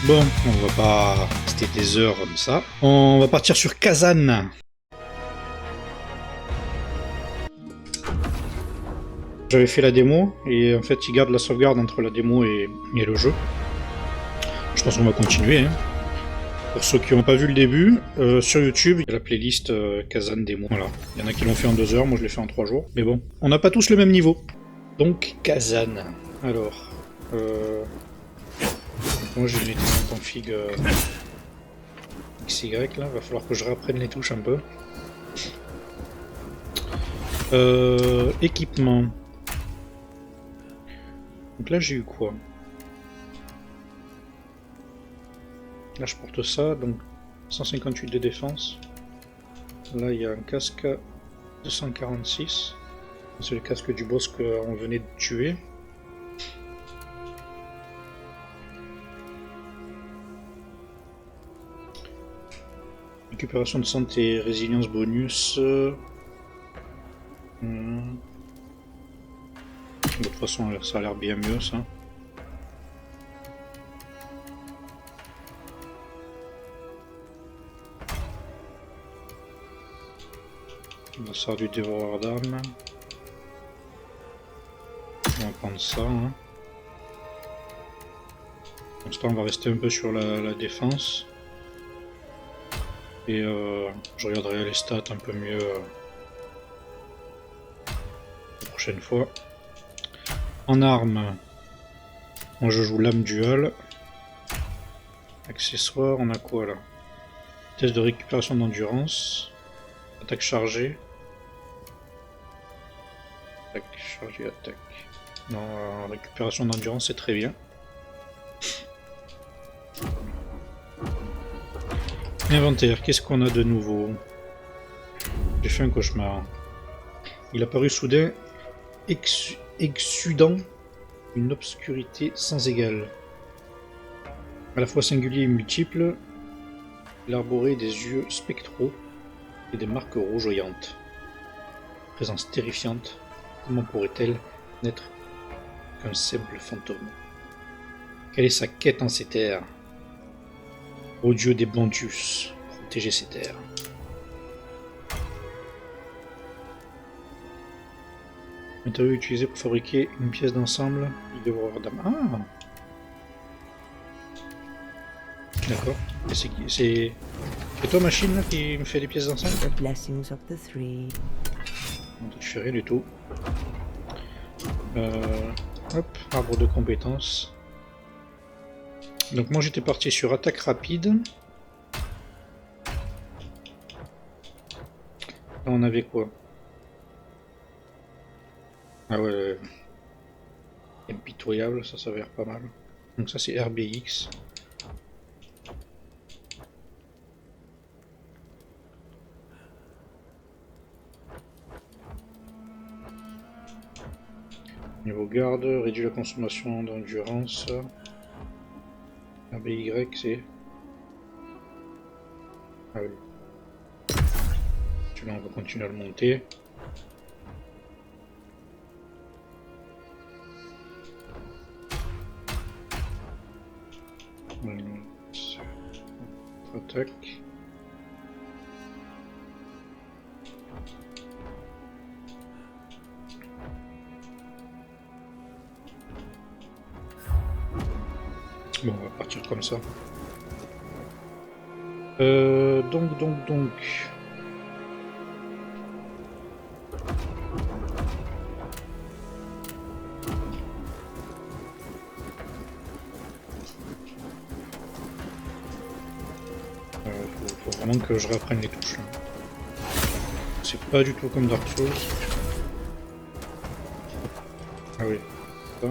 Bon, on va pas rester des heures comme ça. On va partir sur Kazan. J'avais fait la démo et en fait il garde la sauvegarde entre la démo et le jeu. Je pense qu'on va continuer. Hein. Pour ceux qui n'ont pas vu le début, sur YouTube, il y a la playlist Kazan démo. Voilà. Il y en a qui l'ont fait en 2 heures, moi je l'ai fait en 3 jours. Mais bon, on n'a pas tous le même niveau. Donc Kazan. Alors, moi j'ai mis en config XY là, va falloir que je réapprenne les touches un peu. Équipement. Donc là j'ai eu quoi? Là je porte ça, donc 158 de défense. Là il y a un casque 246. C'est le casque du boss qu'on venait de tuer. Récupération de santé, résilience bonus. De toute façon ça a l'air bien mieux ça. On sort du dévoreur d'âme. On va prendre ça. Hein. Pour l'instant, on va rester un peu sur la défense. Et je regarderai les stats un peu mieux la prochaine fois. En armes, moi je joue lame dual. Accessoires, on a quoi là? Test de récupération d'endurance. Attaque chargée. Attaque chargée, attaque. Non, récupération d'endurance c'est très bien. Inventaire, qu'est-ce qu'on a de nouveau? J'ai fait un cauchemar. Il a paru soudain, exsudant une obscurité sans égale. À la fois singulier et multiple, il arborait des yeux spectraux et des marques rougeoyantes. Présence terrifiante, comment pourrait-elle n'être qu'un simple fantôme? Quelle est sa quête en ces terres? Ô dieu des Bandius, protégez ces terres. Matériau utilisé pour fabriquer une pièce d'ensemble du dévoreur d'âme. Ah! D'accord. C'est toi machine là, qui me fait des pièces d'ensemble? Je fais rien du tout. Hop, arbre de compétences. Donc moi j'étais parti sur attaque rapide. Là on avait quoi? Ah ouais, impitoyable, ça s'avère pas mal. Donc ça c'est RBX. Niveau garde, réduit la consommation d'endurance. RBY c'est... Ah oui. Celui-là on va continuer à le monter. Attaque. Bon, on va partir comme ça. Donc. Faut vraiment que je réapprenne les touches. C'est pas du tout comme Dark Souls. Ah oui. Ça.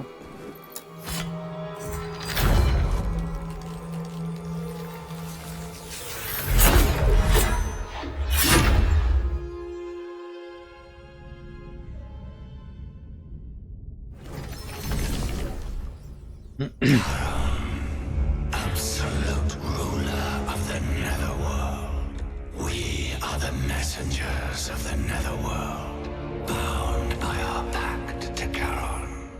Absolute ruler of the Netherworld. We are the messengers of the Netherworld, bound by our pact to Charon.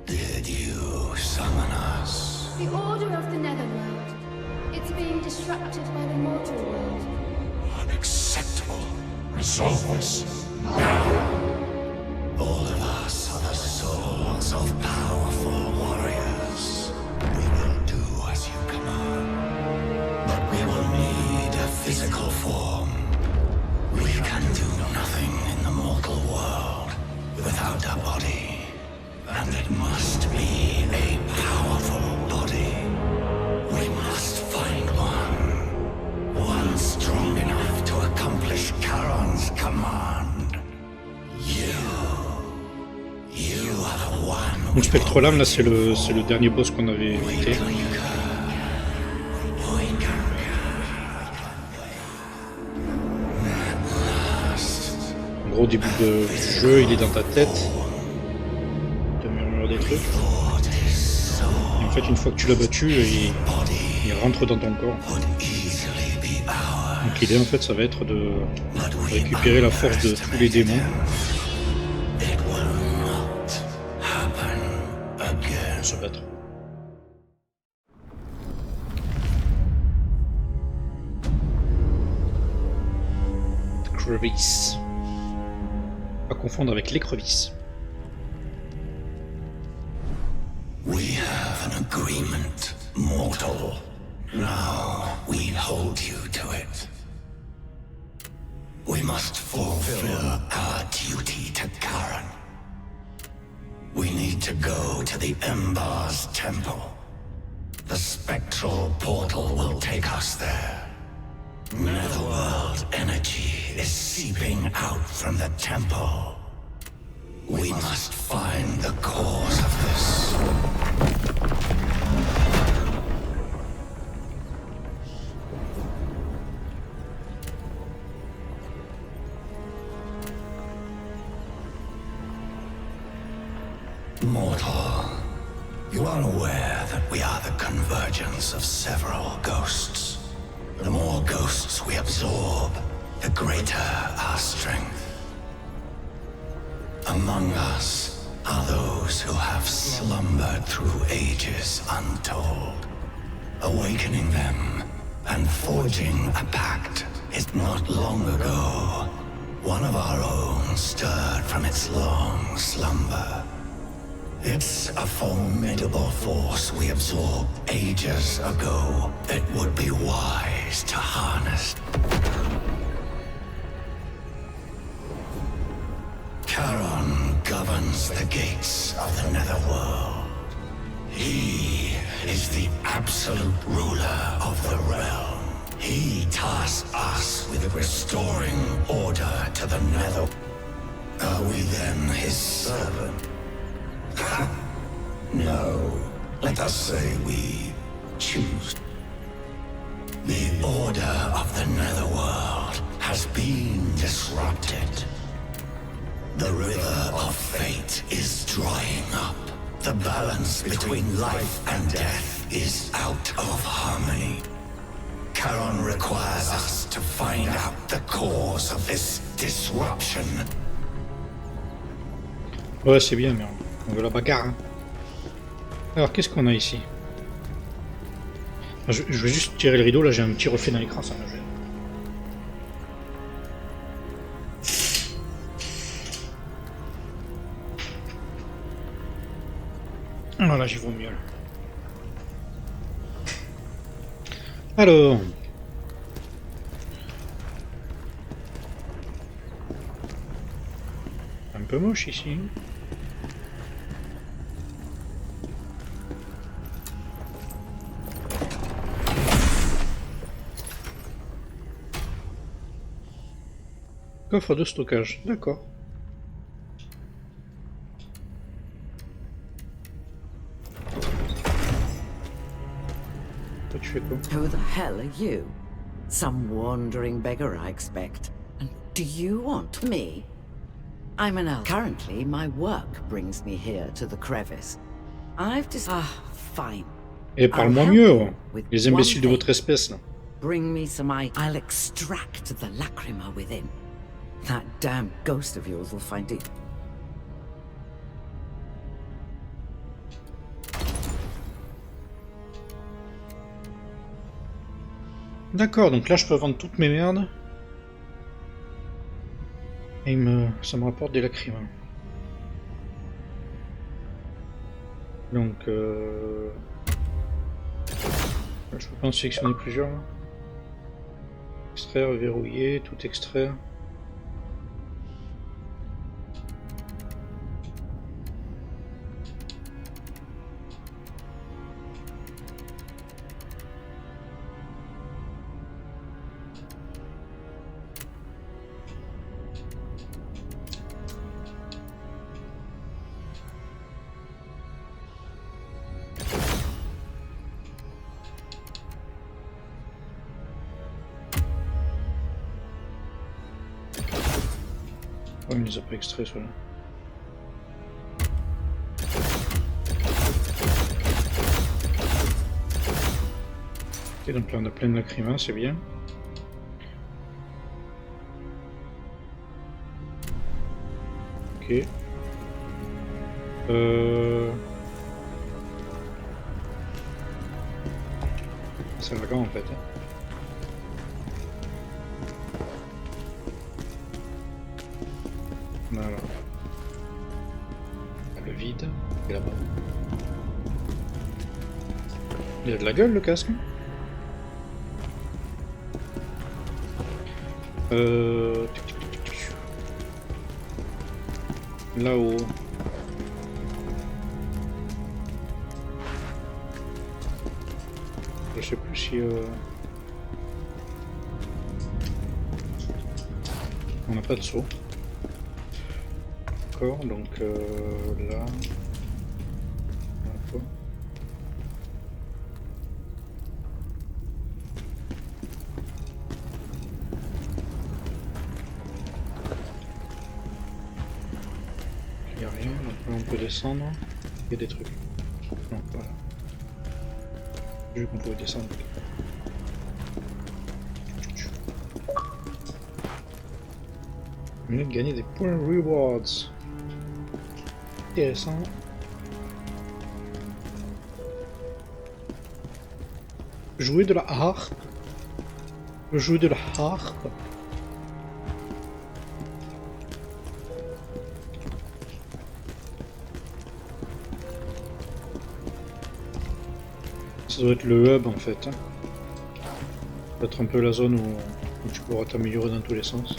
Did you summon us? The Order of the Netherworld. disrupted by the mortal world. Unacceptable. Resolve this now. All of us are the souls of powerful warriors. We will do as you command. But we will need a physical form. We can do nothing in the mortal world without a body. And it must be a powerful body. We must find one. One strong enough to accomplish Charon's command. You are the one. Donc Spectrolame, là, c'est le dernier boss qu'on avait évité. En gros, au début du jeu, il est dans ta tête. Il te murmure des trucs. Et en fait, une fois que tu l'as battu, il rentre dans ton corps. Donc l'idée, en fait, ça va être de récupérer la force de tous les démons. Se battre. Crevice. Pas confondre avec l'écrevisse. We have an agreement, mortal. Now we hold you to it. We must fulfill our duty to Charon. We need to go to the Embar's temple. The spectral portal will take us there. Netherworld energy is seeping out from the temple. We must find the cause of this. Mortal, you are aware that we are the convergence of several ghosts. The more ghosts we absorb, the greater our strength. Among us are those who have slumbered through ages untold. Awakening them and forging a pact is not long ago. One of our own stirred from its long slumber. It's a formidable force we absorbed ages ago. It would be wise to harness. Charon governs the gates of the Netherworld. He is the absolute ruler of the realm. He tasks us with restoring order to the Nether. Are we then his servant? No. Let us say we choose. The order of the Netherworld has been disrupted. The river of fate is drying up. The balance between life and death is out of harmony. Charon requires us to find out the cause of this disruption. Ouais, c'est bien, mais on veut la bagarre. Hein. Alors, qu'est-ce qu'on a ici? Je vais juste tirer le rideau, là j'ai un petit reflet dans l'écran, ça me gêne. Voilà, j'y vois mieux. Alors... un peu moche ici. Coffre de stockage, d'accord. Toi, tu fais quoi? Who the hell are you? Some wandering beggar, I expect. And do you want me? I'm an elf. Currently, my work brings me here to the crevice. I've just... fine. Et parle-moi mieux, les imbéciles de votre espèce, là. Bring me some I'll extract the lacrima within. That damn ghost of yours will find it. D'accord, donc là je peux vendre toutes mes merdes. Et ça me rapporte des lacrymins. Donc je peux pas en sélectionner plusieurs là. Extraire, verrouiller, tout extraire. Oh, il ne les a pas extraits ceux-là. Ok, donc là on a plein de lacrymins, c'est bien. Ok. C'est un wagon en fait. Voilà. Le vide, et là-bas. Il a de la gueule le casque. Là-haut. Je sais plus si on n'a pas de saut. D'accord, donc là. Quoi. Il n'y a rien, donc là on peut descendre. Il y a des trucs. Non, voilà. J'ai vu qu'on pouvait descendre. On vient de gagner des points rewards. Intéressant. Jouer de la harpe. Jouer de la harpe. Ça doit être le hub en fait. Ça doit être un peu la zone où tu pourras t'améliorer dans tous les sens.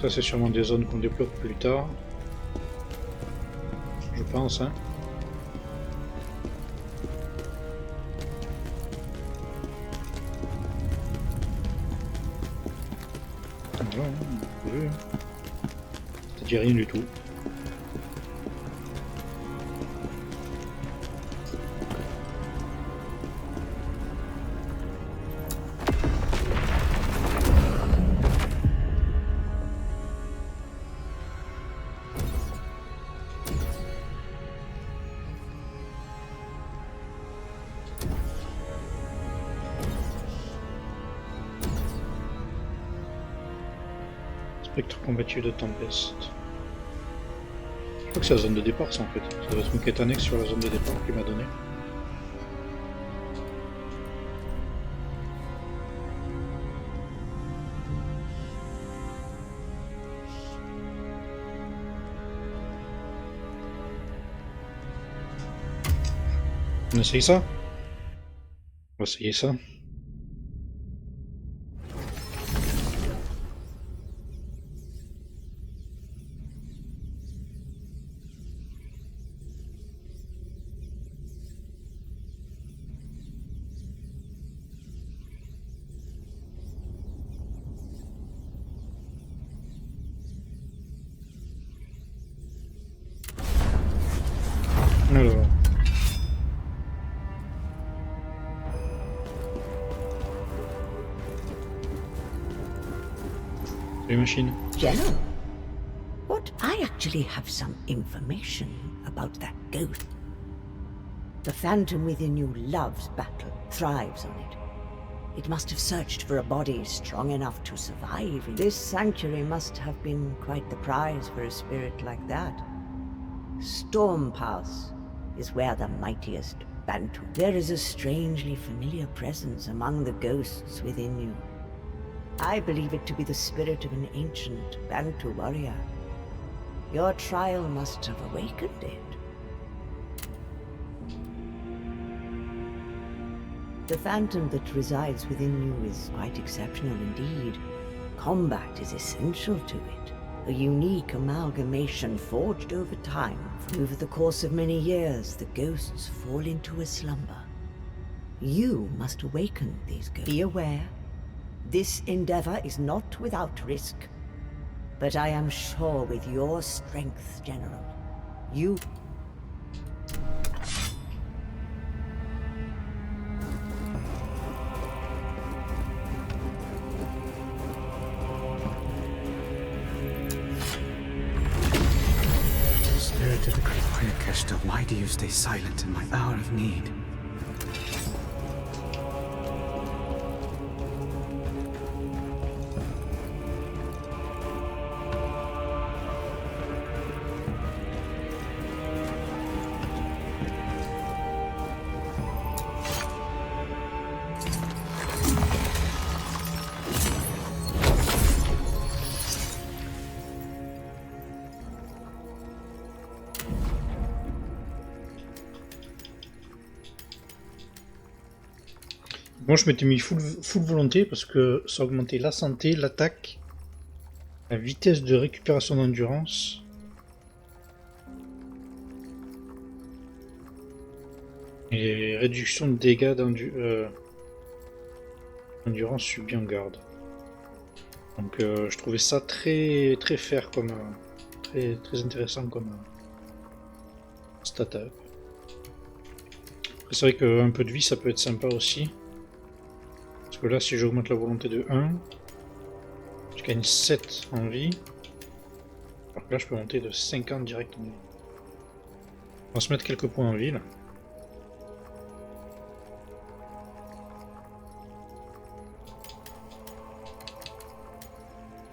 Ça c'est sûrement des zones qu'on débloque plus tard. Je pense, hein. Voilà, on peut. Ça dit rien du tout. Spectre combattu de Tempest. Je crois que c'est la zone de départ ça en fait. Ça doit être une quête annexe sur la zone de départ qu'il m'a donné. On essaye ça? On va essayer ça. Alors. Les machines. General, what I actually have some information about that ghost. The phantom within you loves battle, thrives on it. It must have searched for a body strong enough to survive. This sanctuary must have been quite the prize for a spirit like that. Storm Pass is where the mightiest Bantu. There is a strangely familiar presence among the ghosts within you. I believe it to be the spirit of an ancient Bantu warrior. Your trial must have awakened it. The phantom that resides within you is quite exceptional indeed. Combat is essential to it. A unique amalgamation forged over time. Over the course of many years, the ghosts fall into a slumber. You must awaken these ghosts. Be aware, this endeavor is not without risk. But I am sure with your strength, General, you... Spirit of the Great Fire Keshta, why do you stay silent in my hour of need? Moi je m'étais mis full volonté parce que ça augmentait la santé, l'attaque, la vitesse de récupération d'endurance. Et réduction de dégâts d'endurance subie en garde. Donc je trouvais ça très fair comme très intéressant comme stat up. C'est vrai qu'un peu de vie ça peut être sympa aussi. Parce que là si j'augmente la volonté de 1, je gagne 7 en vie. Alors que là je peux monter de 50 direct en vie. On va se mettre quelques points en vie là.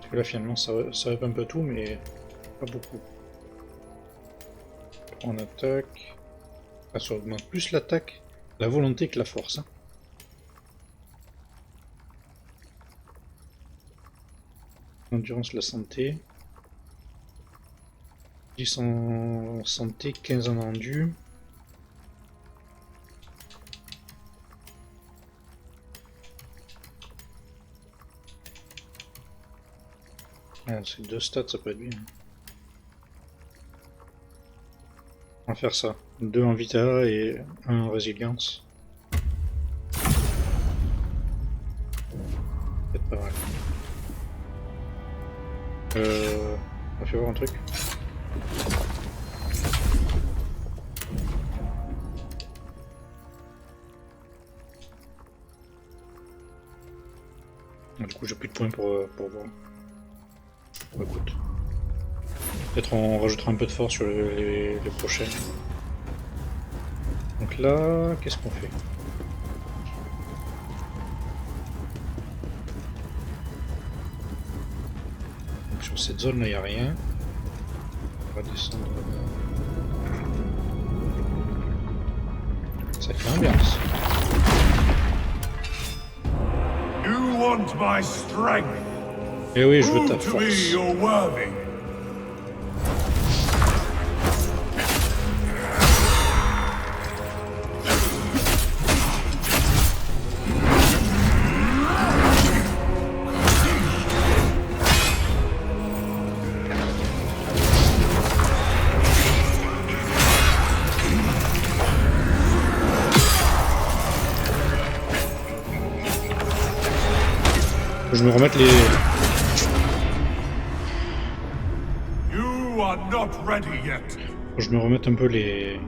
Parce que là finalement ça up un peu tout mais pas beaucoup. On attaque. Ah, ça augmente plus l'attaque, la volonté que la force. Hein. Endurance, la santé. 10 en santé, 15 en endu. Ah, c'est 2 stats, ça peut être bien. On va faire ça. 2 en vita et 1 en résilience. Peut-être pas mal. On va faire voir un truc. Du coup j'ai plus de points pour voir. Bon, écoute. Peut-être on rajoutera un peu de force sur les prochaines. Donc là, qu'est-ce qu'on fait? Donc sur cette zone là, il n'y a rien. On va descendre. Ça fait ambiance. You want my strength? Eh oui, je veux ta Prove to me force. you're worthy. Je me remette les. You are not ready yet. Je me remette un peu les.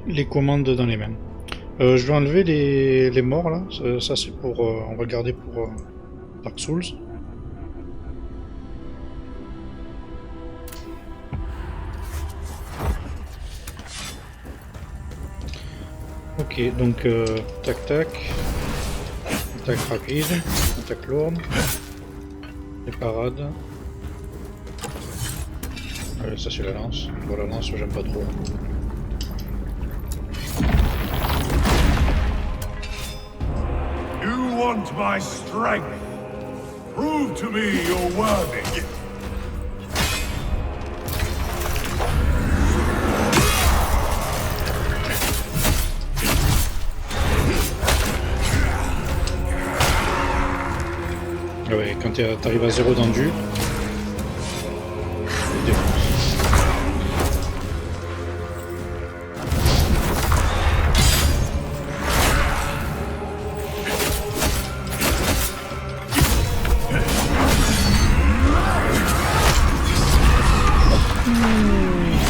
Les commandes dans les mains. Je vais enlever les morts là. Ça c'est pour. On va le garder pour Dark Souls. Ok, donc tac tac, attaque rapide, attaque lourde, les parades. Ça c'est la lance. Bon, la lance j'aime pas trop. You want my strength? Prove to me you're worthy. Ah ouais, quand t'arrives à 0 d'endu,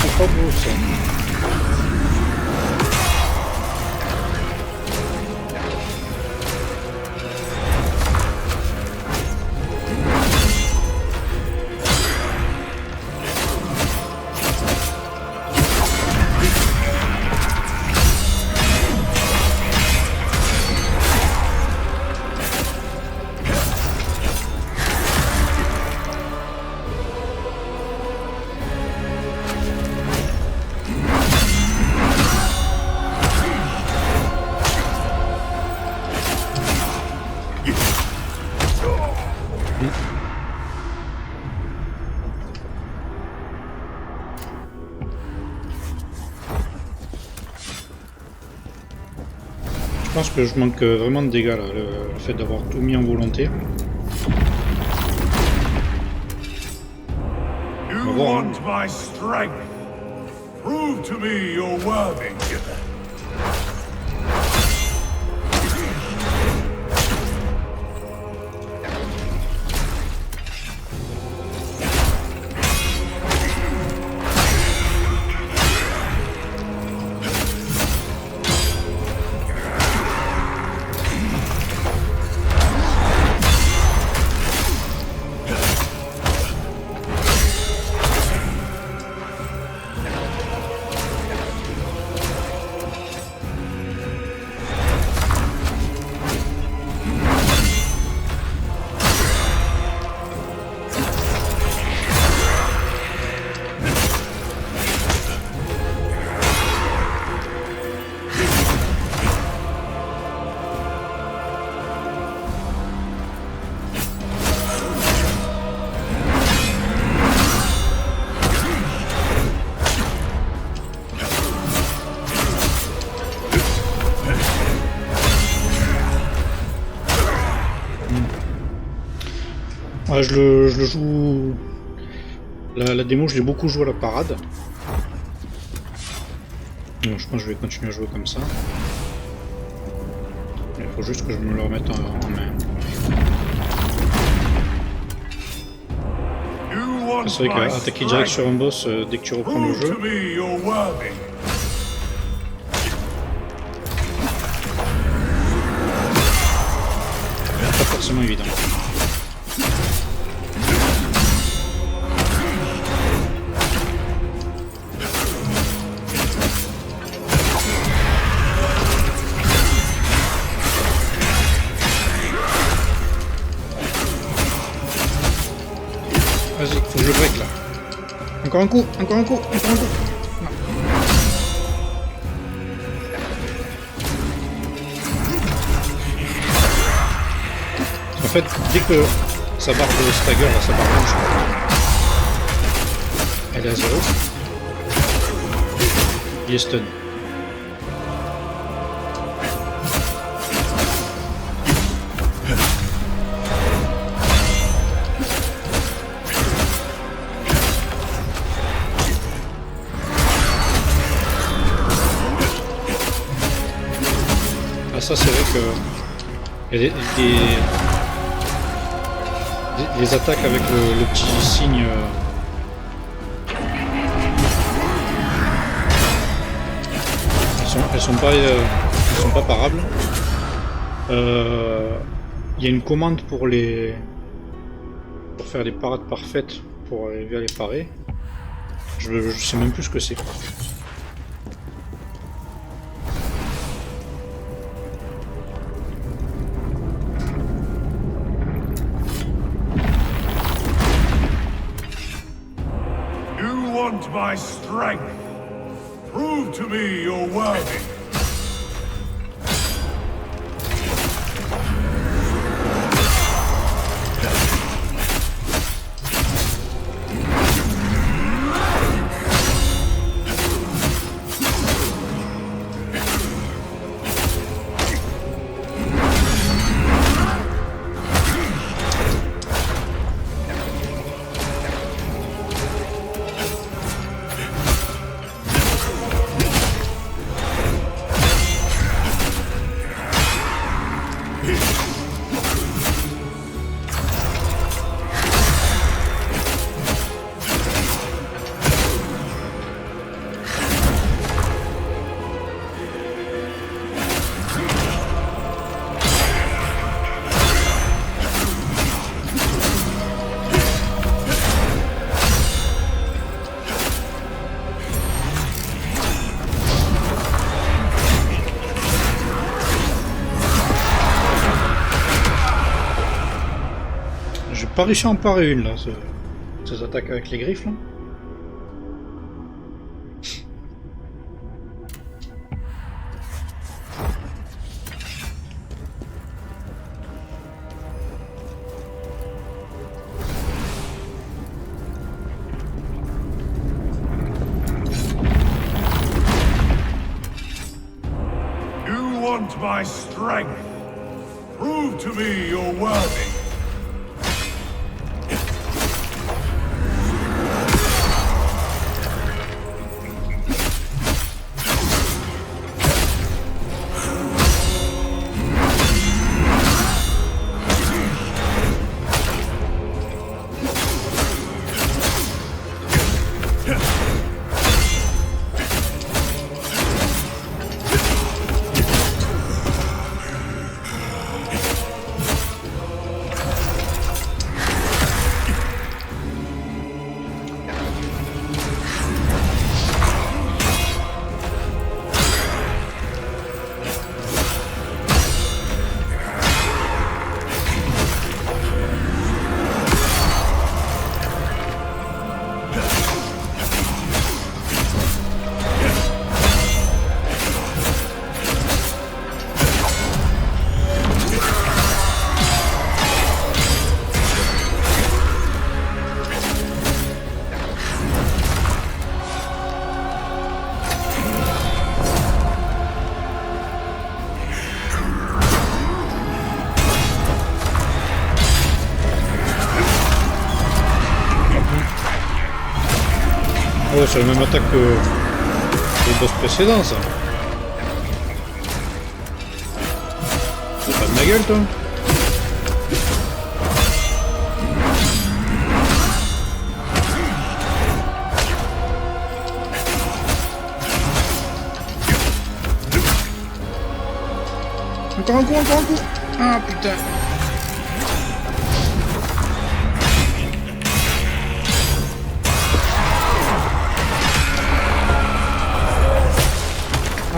c'est pas beau ça. Je pense que je manque vraiment de dégâts là, le fait d'avoir tout mis en volonté. You voir, want my strength? Prove to me you're worthy. Ouais, je le joue... La démo, je l'ai beaucoup joué à la parade. Donc, je pense que je vais continuer à jouer comme ça. Il faut juste que je me le remette en main. C'est vrai qu'attaquer direct sur un boss dès que tu reprends le jeu, pas forcément évident. Vas-y, faut que je break là. Encore un coup, encore un coup, encore un coup. Non. En fait, dès que sa barre de stagger, là, sa barre rouge, elle est à 0, il est stun. Ça c'est vrai que il y a des attaques avec le petit signe elles sont pas parables. Il y a une commande pour faire les parades parfaites pour arriver à les parer. Je sais même plus ce que c'est. want my strength? Prove to me you're worthy. J'ai pas réussi à en parer une là, ces attaques avec les griffes là. You want my strength? Prove to me you're worthy. Oh, c'est la même attaque que le boss précédent, ça. C'est pas de ma gueule, toi. Encore un coup, encore un coup. Ah, putain.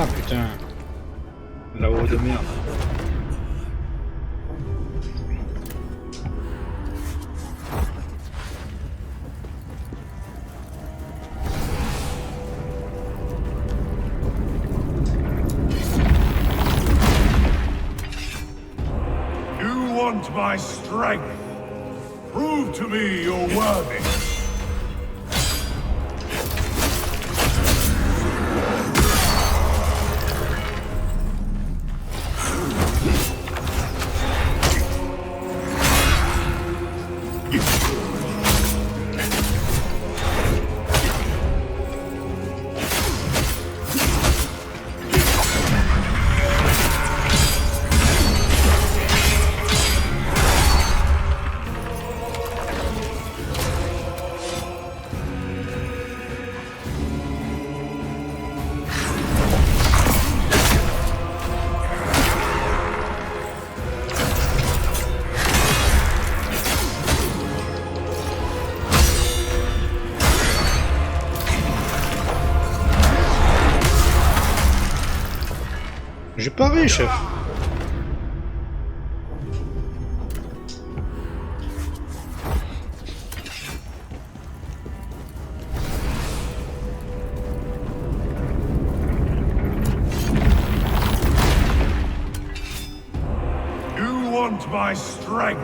Ah putain, là-haut de merde. You want my strength? Prove to me you're worthy. J'ai paré, chef. want my strength?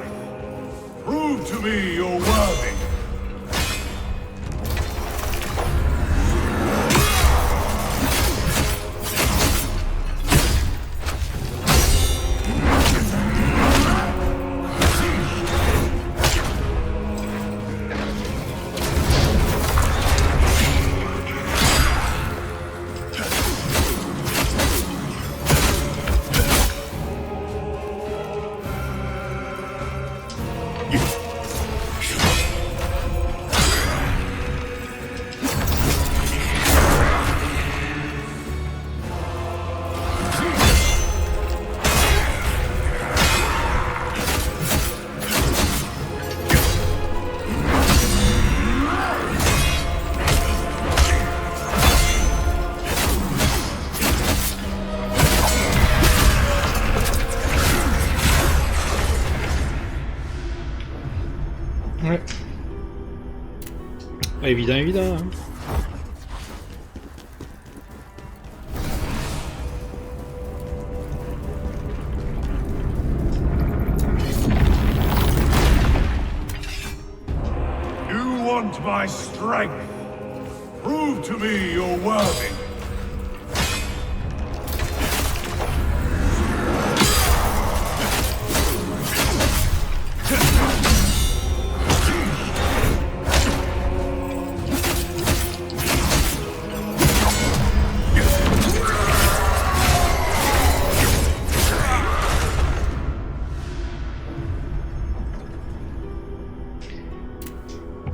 Prove to me you're worthy. Ouais. Pas évident, évident. Hein. You want my strength? Prove to me you're worthy.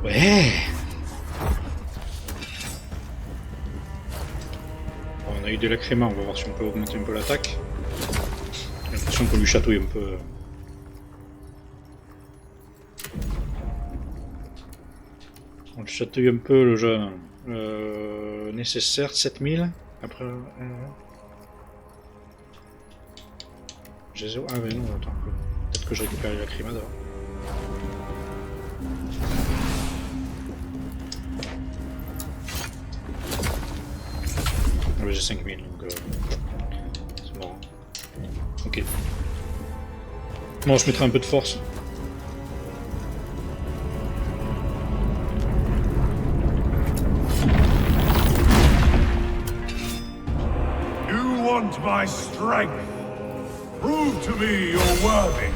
Ouais. Bon, on a eu des lacrymats, on va voir si on peut augmenter un peu l'attaque. J'ai l'impression qu'on lui chatouille un peu. On le chatouille un peu le jeune. Nécessaire 7000. Après. Ah mais non, attends. Peut-être que je récupère les lacrymats d'abord. Ah mais j'ai 5000 donc c'est marrant. Ok. Bon, je mettrai un peu de force. You want my strength? Prove to me you're worthy.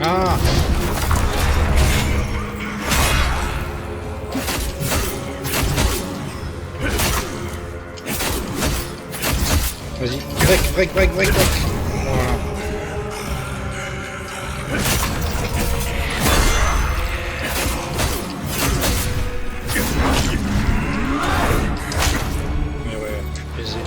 Ah! Vas-y, break. Voilà. Mais ouais, plaisir.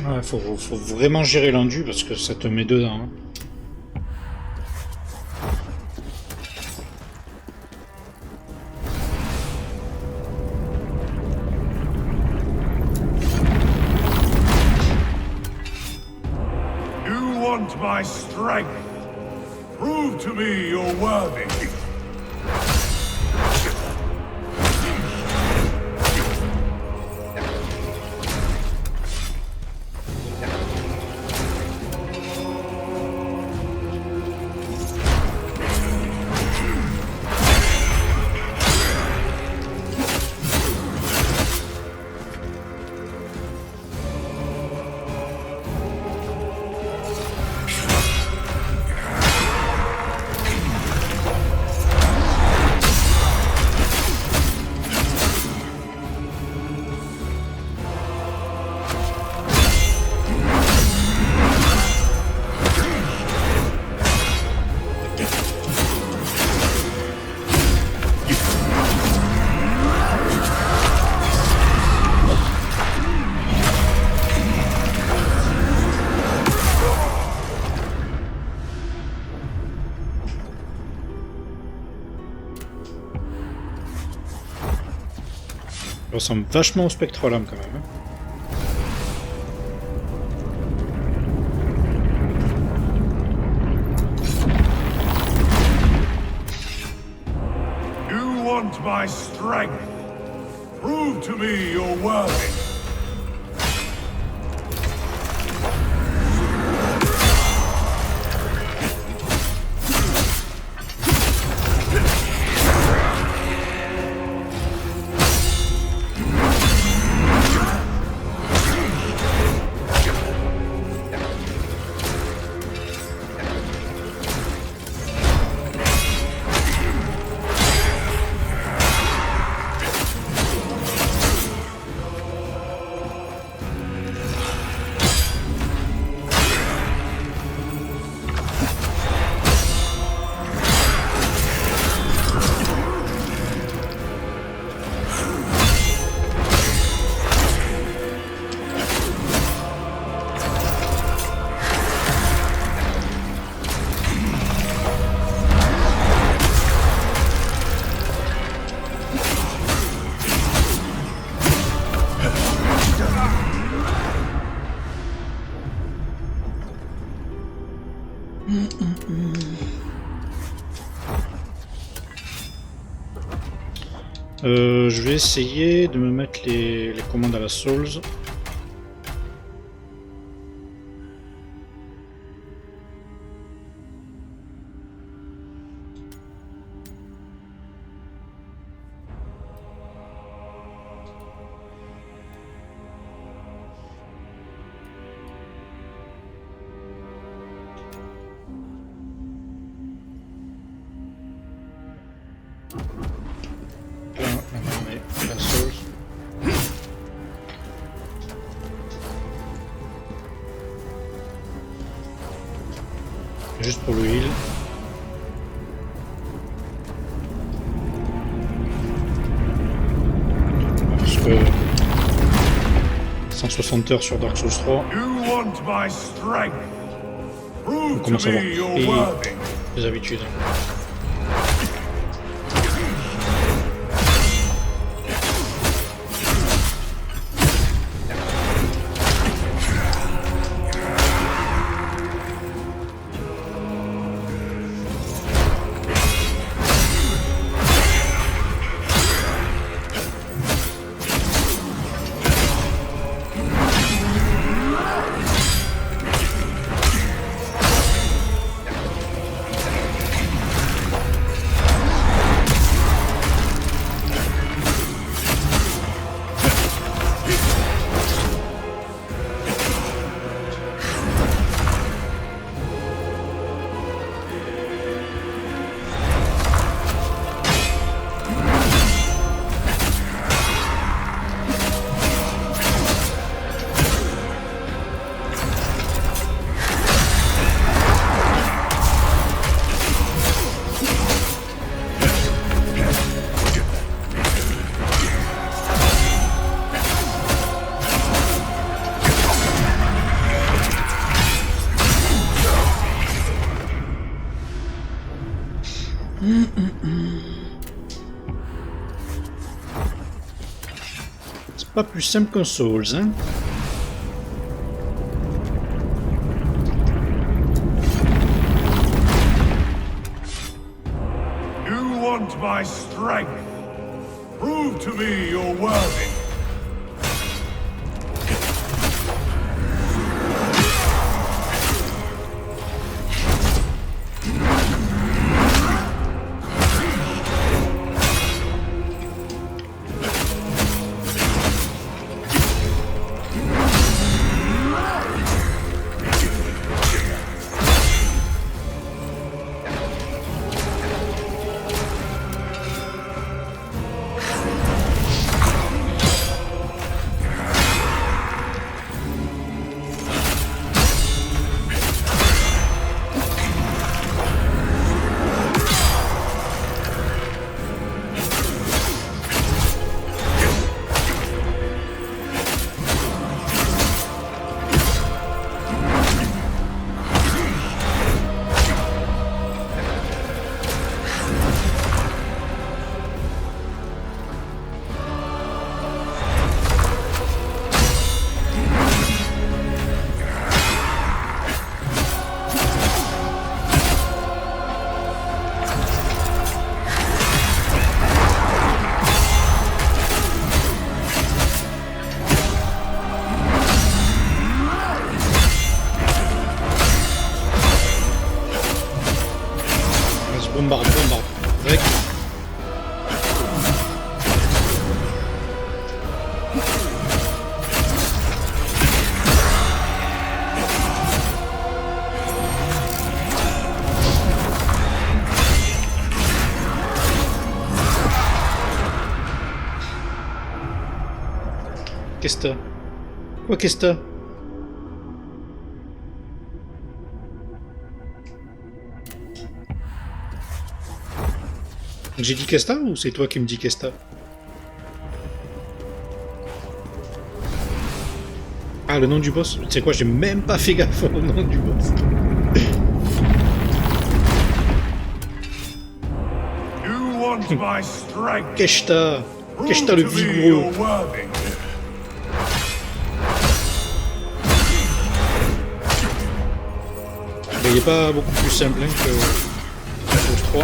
Ouais, faut vraiment gérer l'endu parce que ça te met dedans. Hein. You want my strength? Prove to me you're worthy. Il ressemble vachement au Spectrolame quand même. Hein. You want my strength? Prove to me you're worthy. Je vais essayer de me mettre les commandes à la Souls. Là, maintenant on est à la Souls. Juste pour le heal. Parce que 160 heures sur Dark Souls 3, You want my strength? on Prove to commence à avoir me you're pris worthy. des habitudes. C'est pas plus simple qu'un Souls, hein. You want my strength? Prove to me you're worthy. Bombarde, bombarde. Rec. Qu'est-ce que t'as? Quoi qu'est-ce que t'as? J'ai dit qu'est-ce que t'as ou c'est toi qui me dis qu'est-ce que t'as? Ah, le nom du boss? Tu sais quoi, j'ai même pas fait gaffe au nom du boss. You want my strength? Qu'est-ce que t'as? Qu'est-ce que t'as le Prove to me vigoureux? you're worthy. Mais il est pas beaucoup plus simple hein, que Force 3.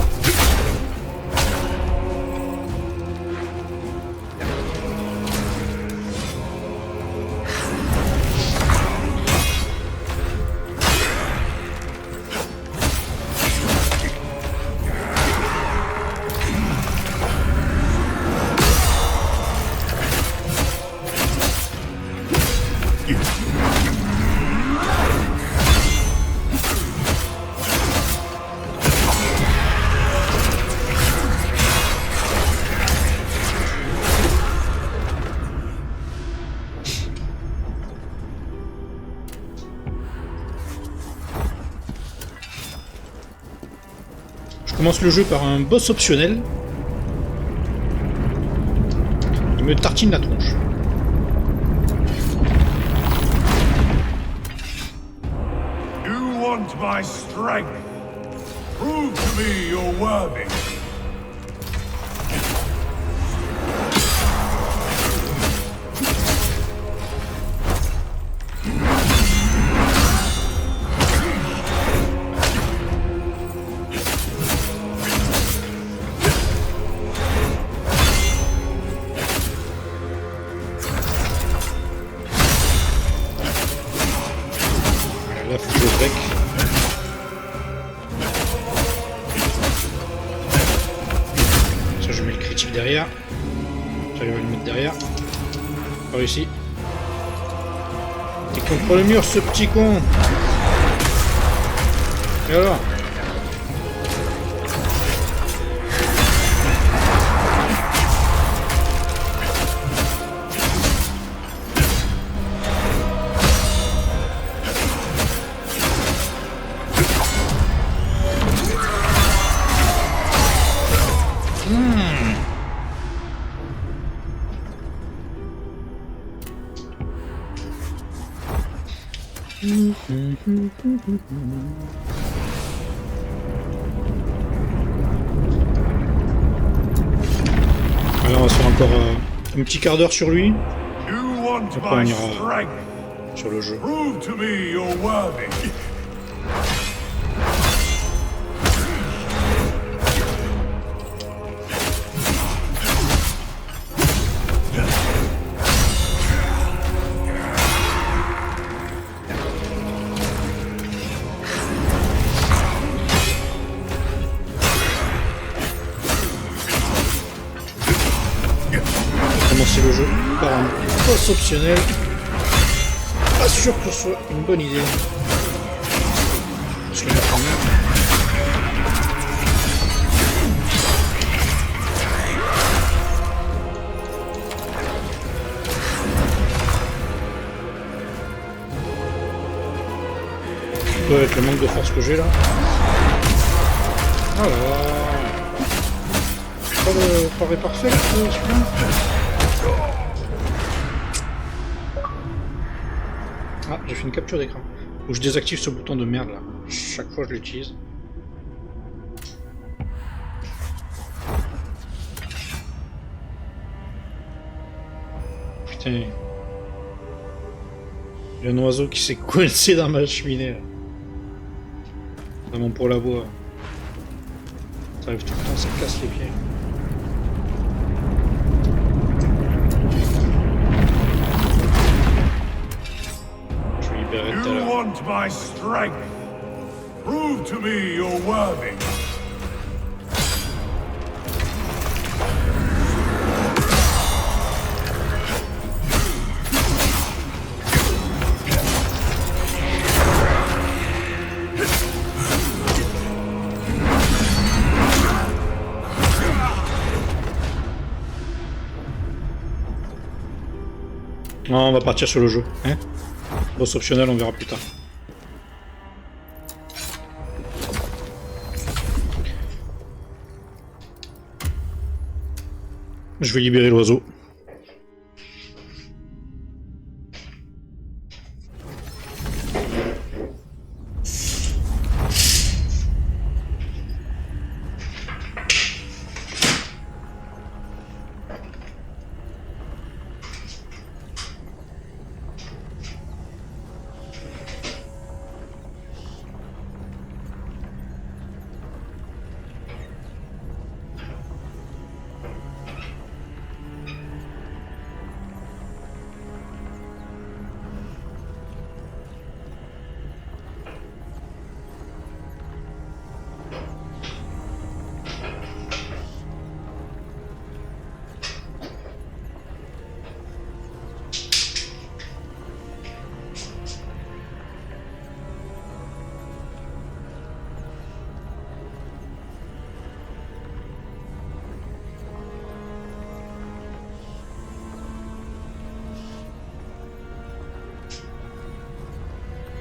Je commence le jeu par un boss optionnel. Il me tartine la tronche. You want my strength? Prove to me you're worthy. Là, faut que je break. Ça, je mets le critique derrière. J'arrive à le mettre derrière. Pas réussi. T'es contre le mur, ce petit con. Et alors? Alors, on va se faire encore un petit quart d'heure sur lui. You want Après, on my ira strength? sur le jeu. Prove to me you're worthy. Commencer le jeu par un boss optionnel. Pas sûr que ce soit une bonne idée. Je vais le mettre en main. Ouais, avec le manque de force que j'ai là. Voilà. Pas parfait celui-là. Ah, j'ai fait une capture d'écran. Faut que je désactive ce bouton de merde là. Chaque fois je l'utilise. Putain. Il y a un oiseau qui s'est coincé dans ma cheminée là. Vraiment pour la bois. Ça arrive tout le temps, ça me casse les pieds. Je vais libérer tout à You l'heure. want my strength? Prove to me you're worthy. Non, on va partir sur le jeu. Hein, boss optionnel, on verra plus tard. Je vais libérer l'oiseau.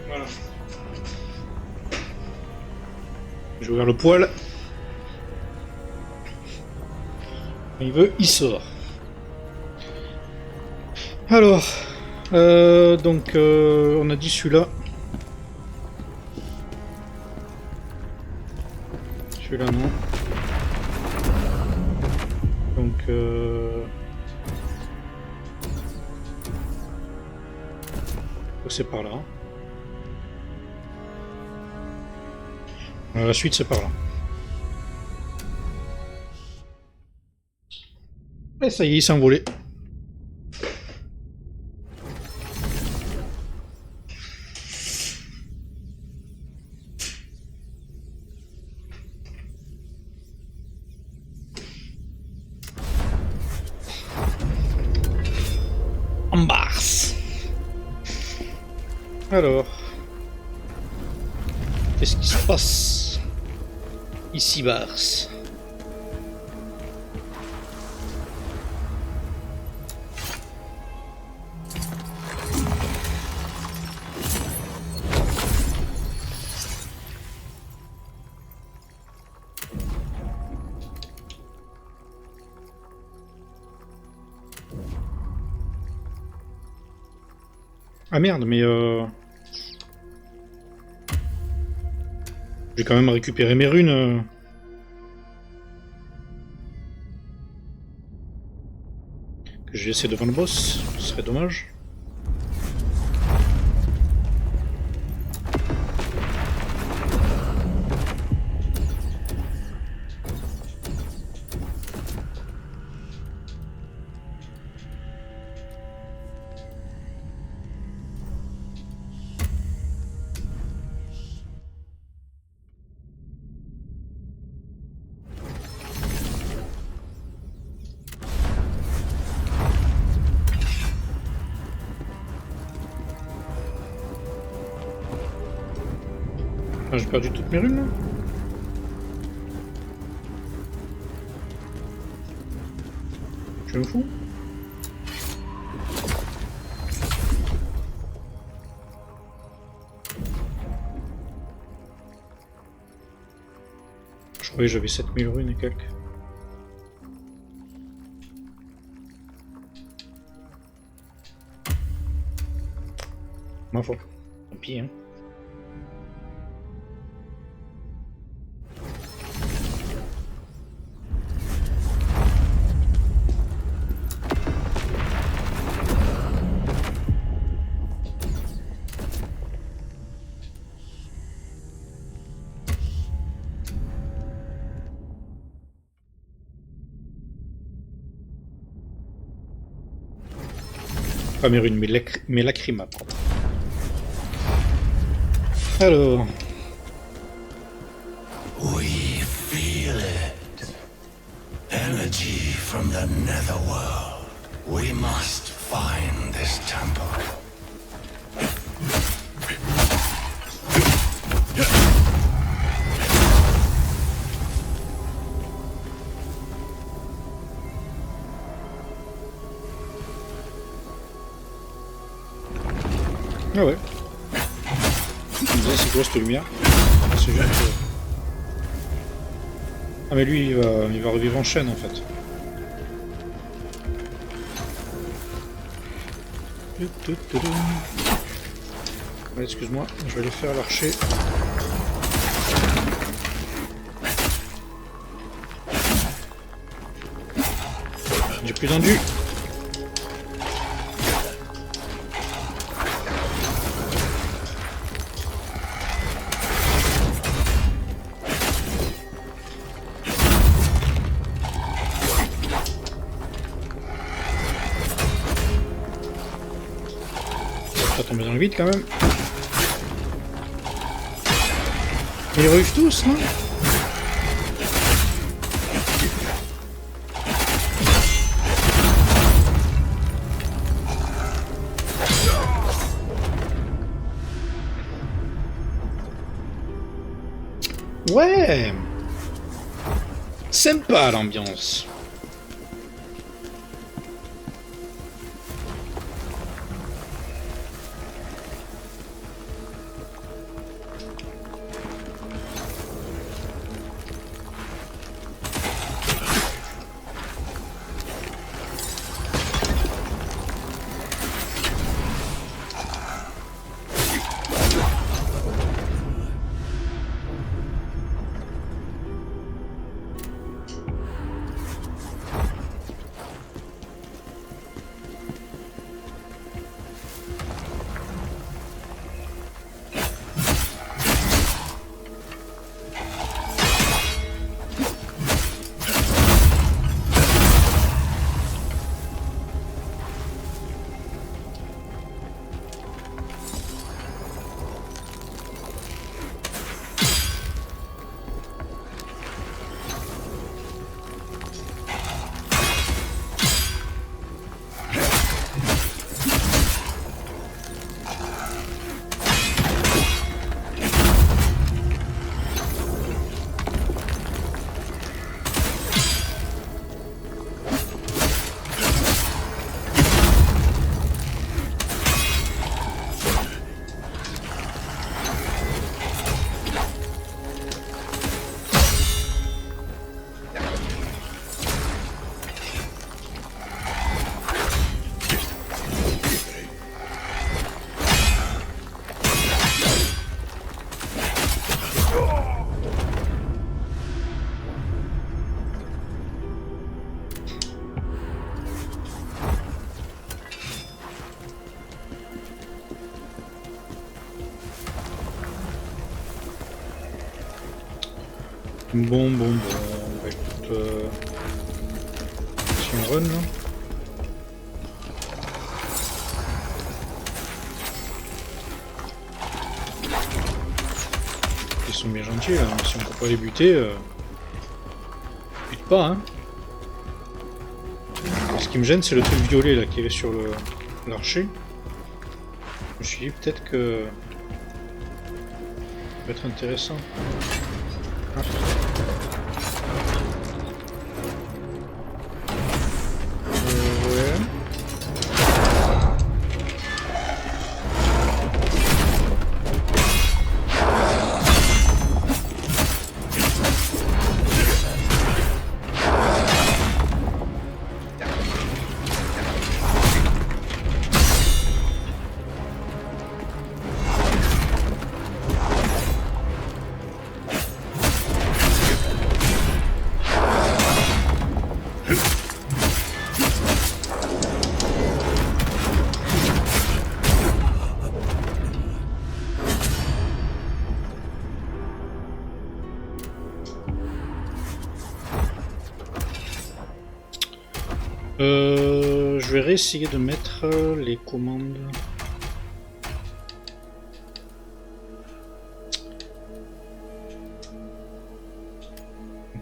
Voilà. J'ai ouvert le poêle. Il veut, il sort. Alors, donc on a dit celui-là. Celui-là non. Donc c'est par là. La suite c'est par là. Et ça y est, il s'est envolé. En mars. Alors, qu'est-ce qui se passe ici, Bars? Ah merde, mais j'ai quand même récupéré mes runes. Que j'ai laissé devant le boss, ce serait dommage. Ah, j'ai perdu toutes mes runes là. Je me fous. Je croyais que j'avais 7000 runes et quelques. Ma foi. Tant pis, hein. Pas mes runes, mes lacrymas, pardon. Alors... We feel it. Energy from the netherworld. We must find this temple. Ah ouais. Je me disais, c'est quoi cette lumière? Ah, c'est juste... Ah mais lui, il va revivre en chaîne en fait. Ouais, excuse-moi, je vais aller faire l'archer. J'ai plus d'enduit. Pas tomber dans le vide quand même. Ils revivent tous, non? Ouais, sympa l'ambiance. Bon, bah écoute, si on run là. Ils sont bien gentils là, si on peut pas les buter, bute pas hein. Ce qui me gêne c'est le truc violet là qui est sur l'archer. Je me suis dit peut-être que ça peut être intéressant. Ah. Je vais réessayer de mettre les commandes.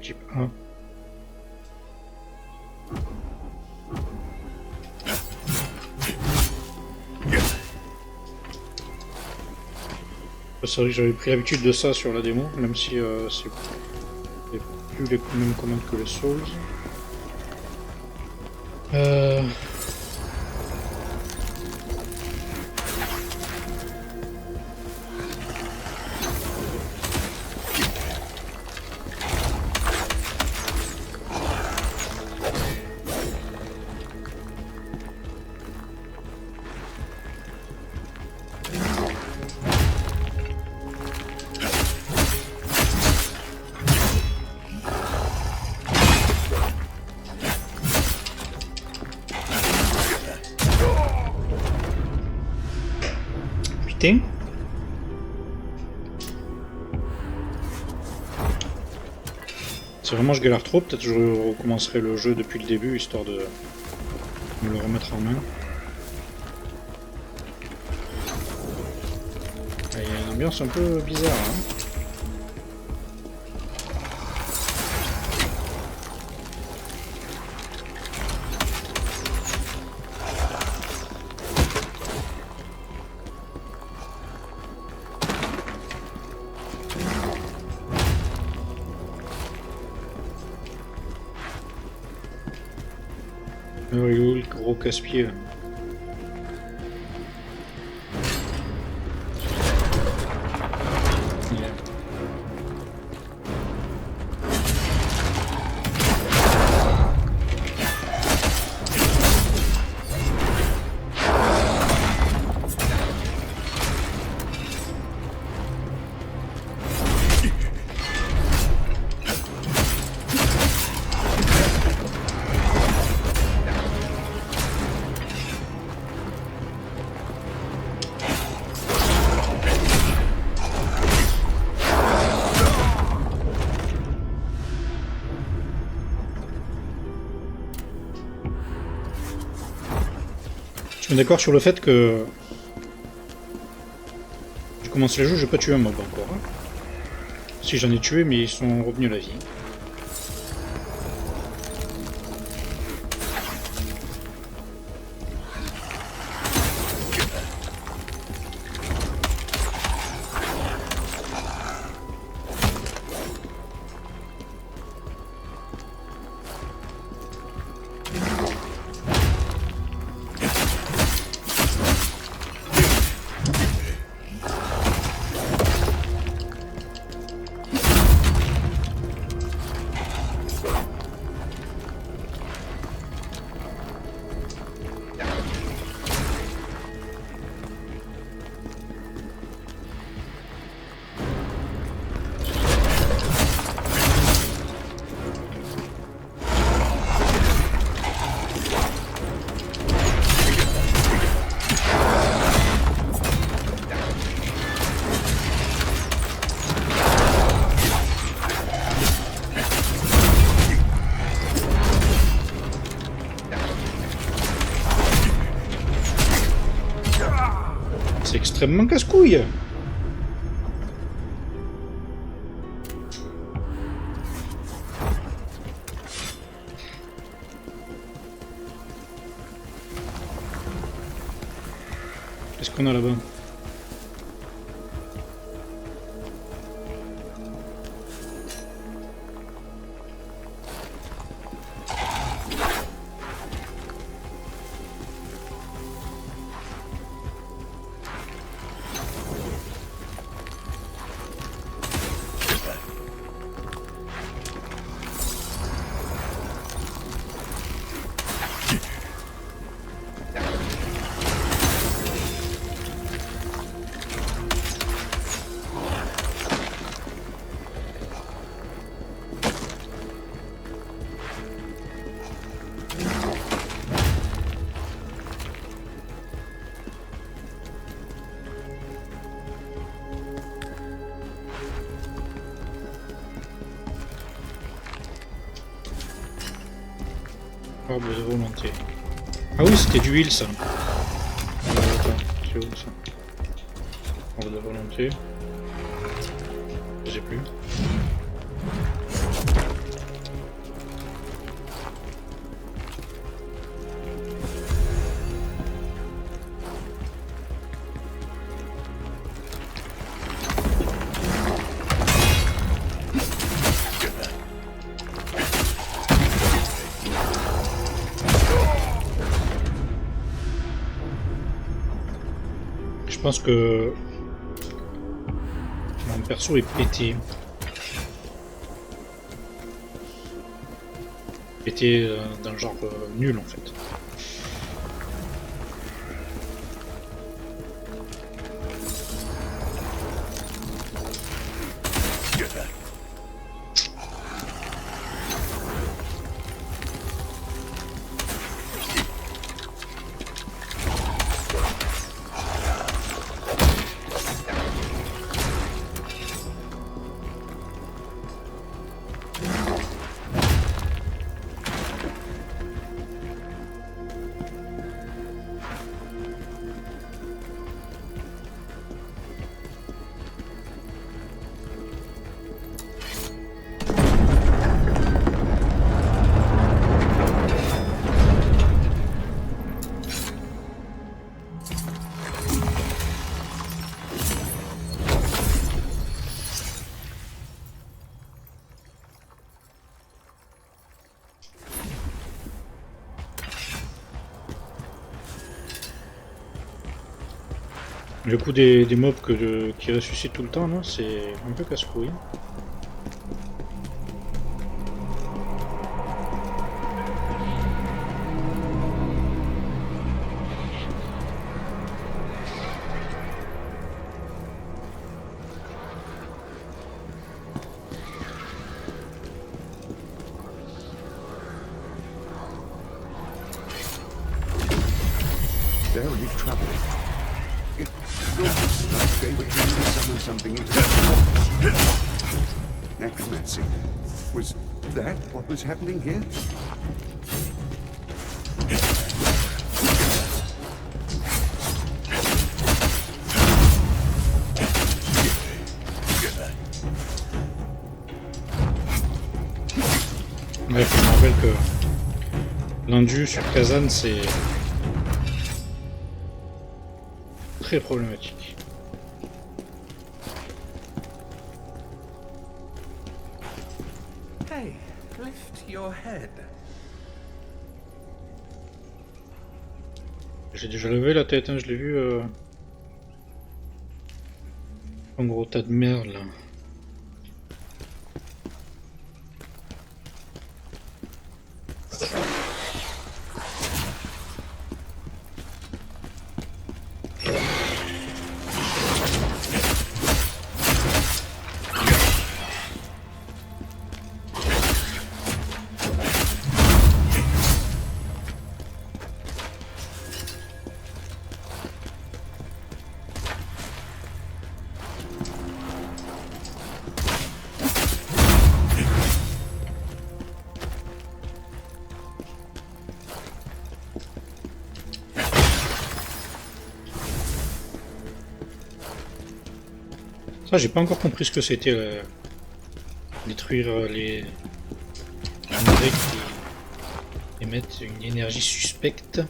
Type 1. C'est vrai que j'avais pris l'habitude de ça sur la démo, même si c'est plus les mêmes commandes que les Souls. éteint. Si vraiment je galère trop, peut-être que je recommencerai le jeu depuis le début, histoire de me le remettre en main. Il y a une ambiance un peu bizarre, hein. Le gros casse-pied là. Je suis d'accord sur le fait que je commence les jeux, je vais pas tuer un mob encore. Hein. Si j'en ai tué, mais ils sont revenus à la vie. C'est extrêmement casse-couille. Qu'est-ce qu'on a là-bas? Orbe de volonté. Ah oui, c'était du heal ça. Attends, c'est où ça? Orbe de volonté. Je sais plus. Je pense que mon perso est pété. Pété d'un genre nul en fait. Le coup des mobs qui ressuscitent tout le temps, là, c'est un peu casse-couille. Very troubling. It looks like they were trying to summon something into necromancy. Was that what was happening here? Ouais, je me rappelle que l'indu sur Kazan, c'est très problématique. Hey, lift your head. J'ai déjà levé la tête, hein, je l'ai vu. Un gros tas de merde là. Ça, j'ai pas encore compris ce que c'était détruire les minerais qui émettent une énergie suspecte.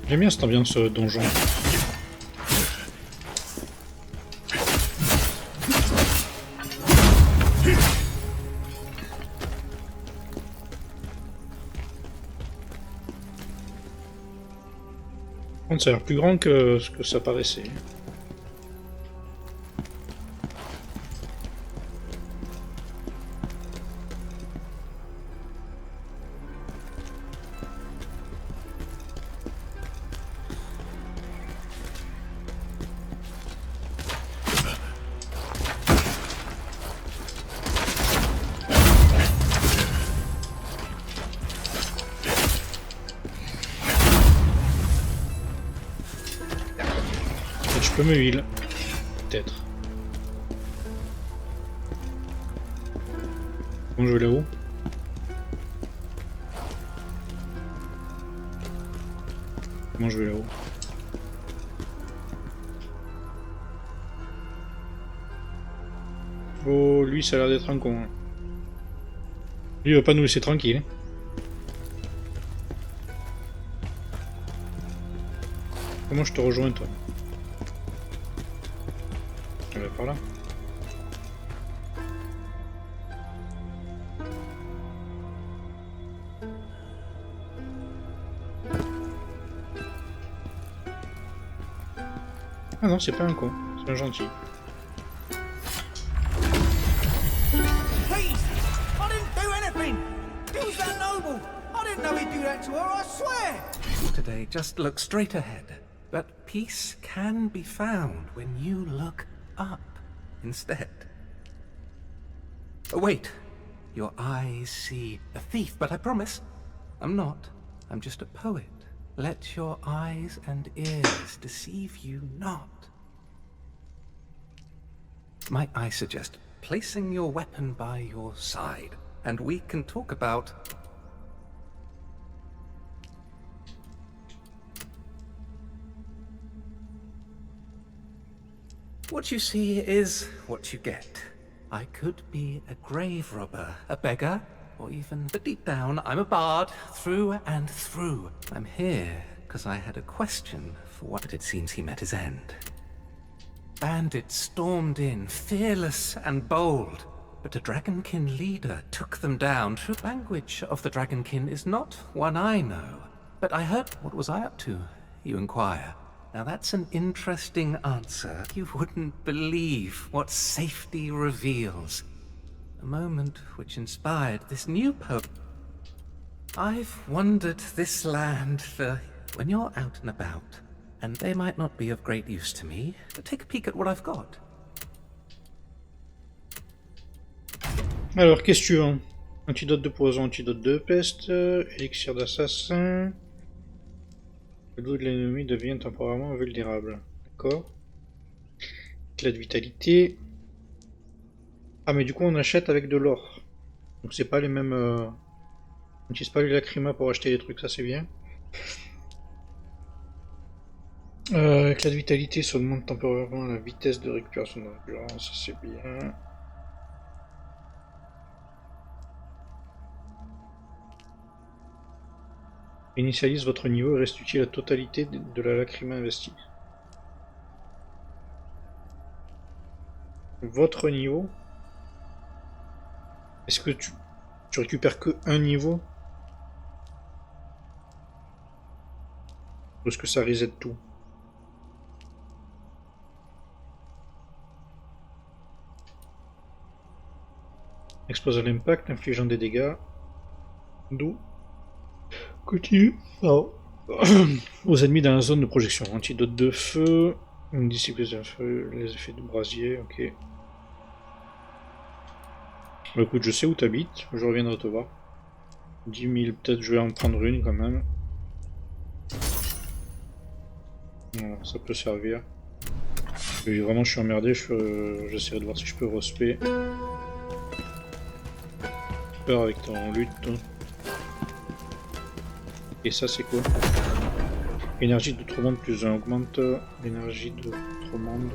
J'aime bien cette ambiance donjon. Par contre, ça a l'air plus grand que ce que ça paraissait. Je peux me heal, peut-être. Comment je vais là-haut? Comment je vais là-haut? Oh, lui, ça a l'air d'être un con. Lui, il va pas nous laisser tranquille. Comment je te rejoins, toi? Je vais par là. Ah non, c'est pas un con, c'est un gentil. Please! I didn't do anything! Who's that noble? I didn't know he'd do that to her, I swear! Today, just look straight ahead. But peace can be found when you look up instead. Oh, wait. Your eyes see a thief, but I promise, I'm not. I'm just a poet. Let your eyes and ears deceive you not. Might I suggest placing your weapon by your side, and we can talk about... What you see is what you get. I could be a grave robber, a beggar, or even, but deep down, I'm a bard, through and through. I'm here because I had a question for what, but it seems he met his end. Bandits stormed in, fearless and bold, but a Dragonkin leader took them down. True language of the Dragonkin is not one I know, but I heard, what was I up to, you inquire? Now that's an interesting answer. You wouldn't believe what safety reveals. A moment which inspired this new poem. I've wandered this land for when you're out and about, and they might not be of great use to me, but take a peek at what I've got. Alors, qu'est-ce que tu veux? Antidote de poison, antidote de peste, élixir d'assassin. Le dos de l'ennemi devient temporairement vulnérable. D'accord. Éclat de vitalité. Ah, mais du coup, on achète avec de l'or. Donc, c'est pas les mêmes. On n'utilise pas les lacrymas pour acheter des trucs, ça c'est bien. Éclat de vitalité, ça augmente temporairement la vitesse de récupération d'endurance, ça c'est bien. Initialise votre niveau et restitue la totalité de la lacryma investie. Votre niveau? Est-ce que tu récupères que un niveau? Ou est-ce que ça reset tout? Expose à l'impact, infligeant des dégâts. D'où? Continue. Oh. Aux ennemis dans la zone de projection. Antidote de feu. Dissipe les effets de brasier. Ok. Bah, écoute, je sais où t'habites. Je reviendrai te voir. 10 000, peut-être je vais en prendre une quand même. Voilà, ça peut servir. Et vraiment, je suis emmerdé. J'essaierai de voir si je peux respect. Peur avec ton lutte. Et ça c'est quoi? Énergie d'outre-monde plus 1 augmente l'énergie d'outre-monde.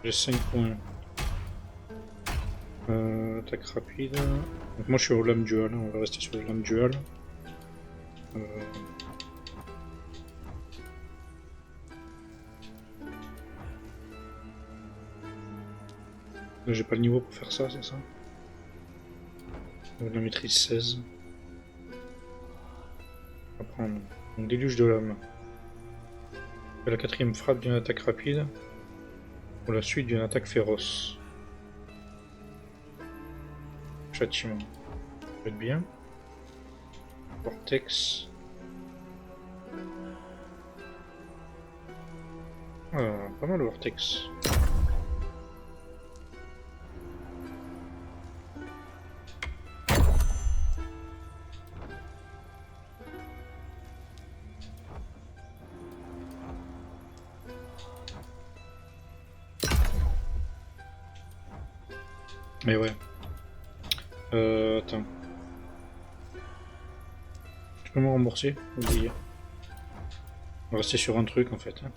J'ai 5 points. Attaque rapide. Donc moi je suis au lame dual, on va rester sur le lame dual. J'ai pas le niveau pour faire ça, c'est ça? La maîtrise 16. On va prendre donc déluge de lame. La 4ème frappe d'une attaque rapide. Pour la suite d'une attaque féroce. Châtiment. Ça peut être bien. Vortex. Ah, pas mal le vortex. Mais ouais. Attends. Tu peux me rembourser? Oublié. On va rester sur un truc en fait. Hein.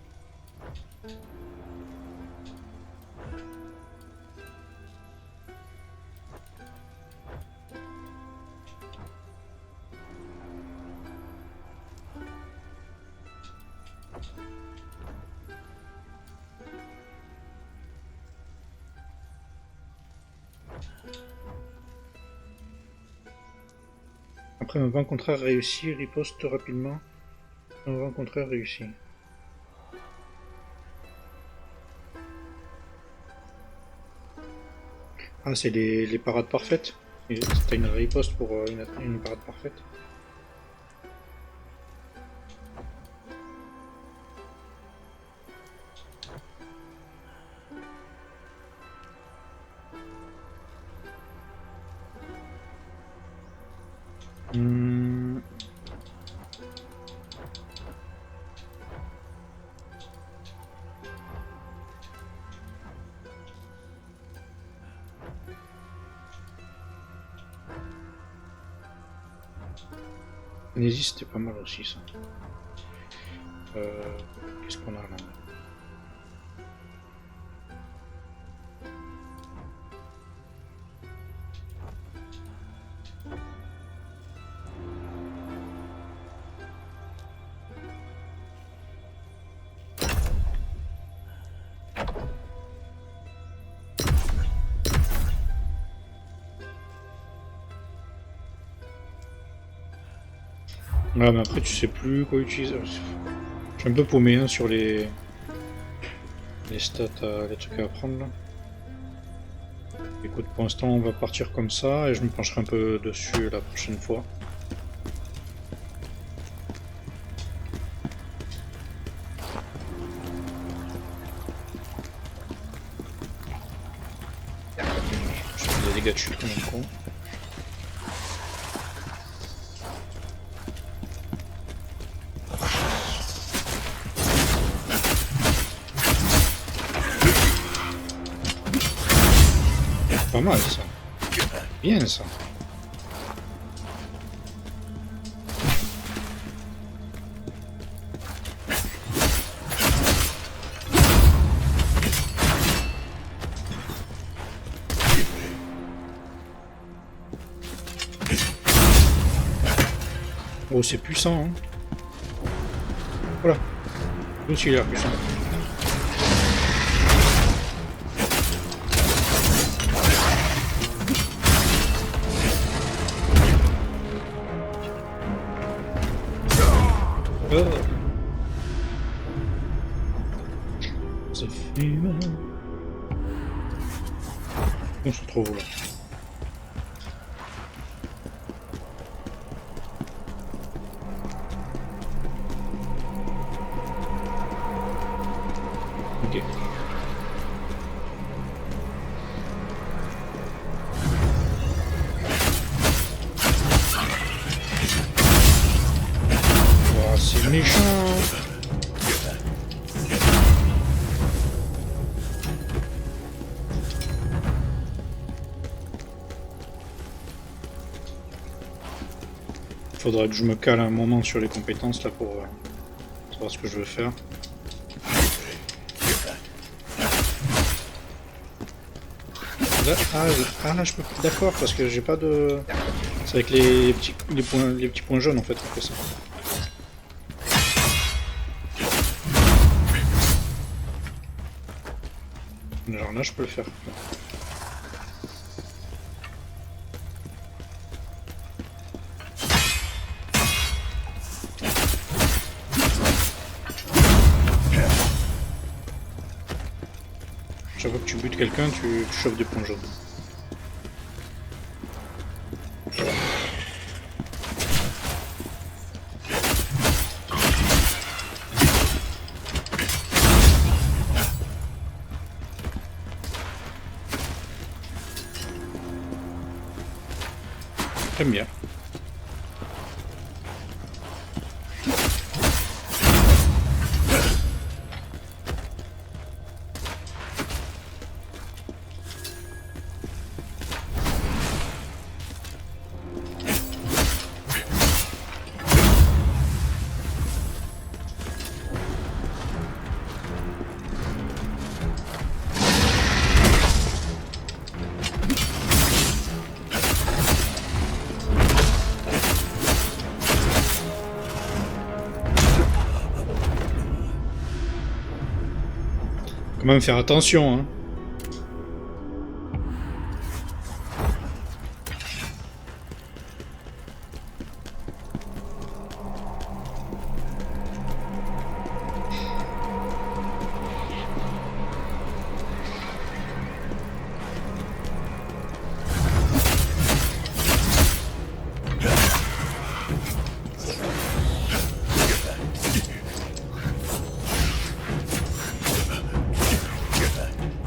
Après un vent contraire réussi, riposte rapidement. Un vent contraire réussi. Ah, c'est les parades parfaites. T'as une riposte pour une parade parfaite. Hmm. Nésis, c'était pas mal aussi ça. Qu'est-ce qu'on a là? Ouais, mais après tu sais plus quoi utiliser. Je suis un peu paumé hein, sur les stats, les trucs à apprendre là. Écoute, pour l'instant on va partir comme ça et je me pencherai un peu dessus la prochaine fois. Je fais des dégâts de chute comme un con. Pas mal ça. Bien ça. Oh c'est puissant hein. Voilà. Lui aussi il a l'air puissant. Ça fait mal. On se trouve là. Ok. Oh, c'est méchant. Faudra que je me cale un moment sur les compétences là pour savoir ce que je veux faire. Là, je peux plus d'accord parce que j'ai pas de. C'est avec les petits points jaunes en fait qu'on fait ça. Genre là je peux le faire. Chaque fois que tu butes quelqu'un, tu chauffes des points jaunes. J'aime bien. Quand même faire attention, hein.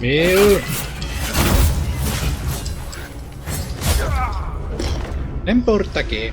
Mais n'importe que.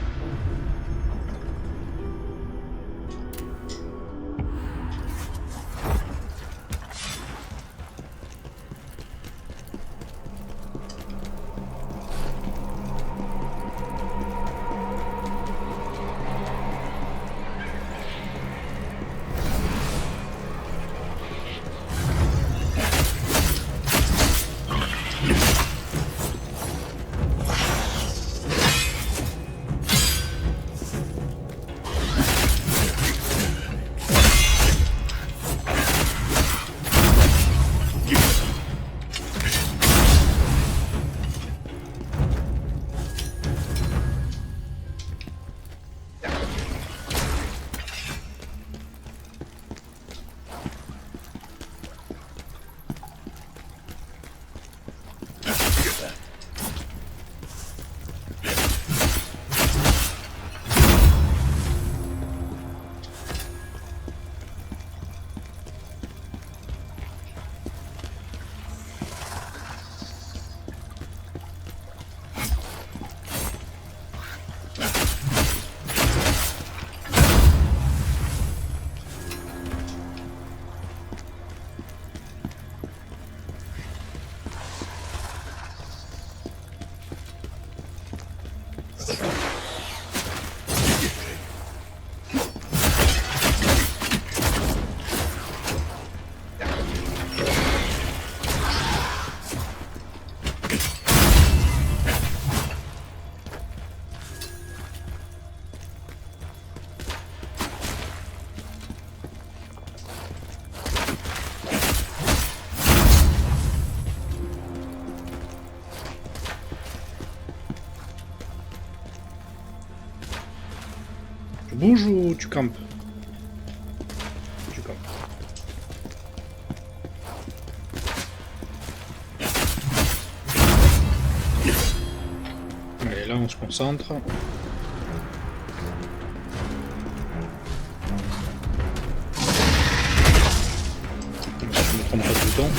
Tu bouges ou tu campes? Tu campes. Allez, là on se concentre. Si je me trompe pas de bouton.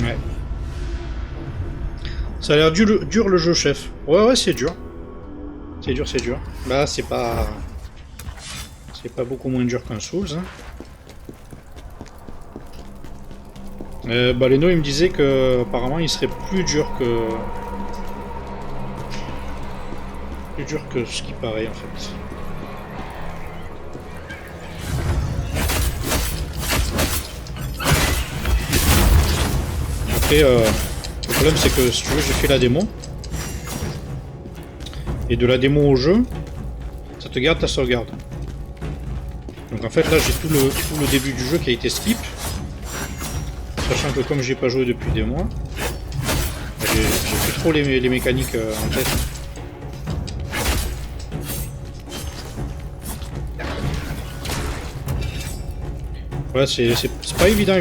Ouais. Ça a l'air dur le jeu, chef. Ouais, c'est dur. C'est dur, c'est dur. Bah, c'est pas... C'est pas beaucoup moins dur qu'un Souls. Hein. Baleno, il me disait que apparemment il serait plus dur que... Plus dur que ce qui paraît, en fait. Après, le problème c'est que si tu veux, j'ai fait la démo. Et de la démo au jeu, ça te garde ta sauvegarde. Donc en fait là j'ai tout le début du jeu qui a été skip. Sachant que comme j'ai pas joué depuis des mois, j'ai plus trop les mécaniques en tête. Ouais, c'est pas évident.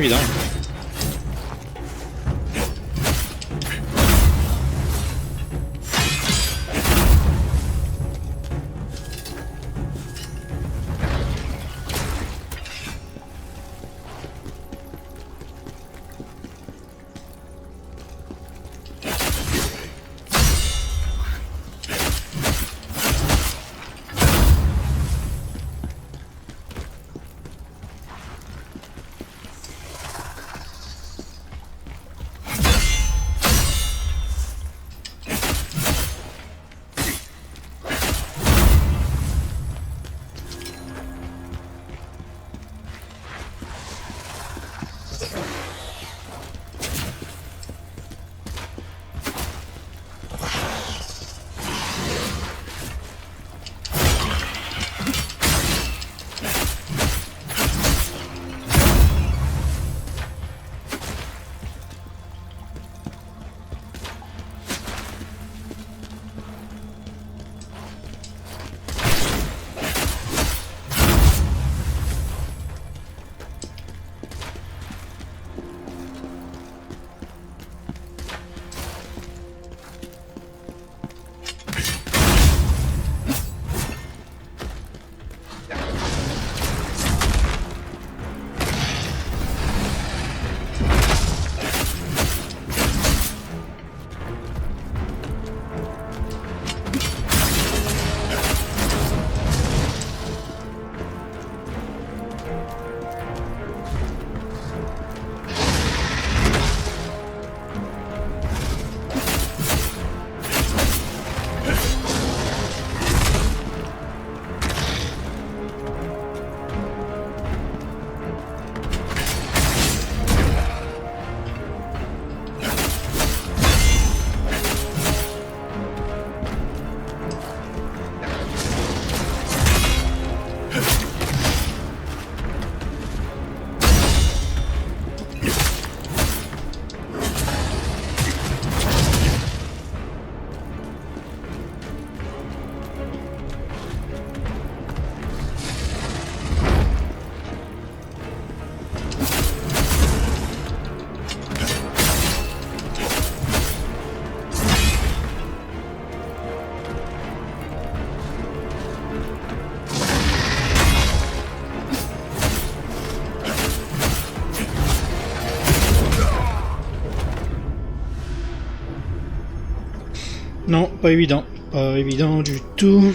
Non, pas évident. Pas évident du tout.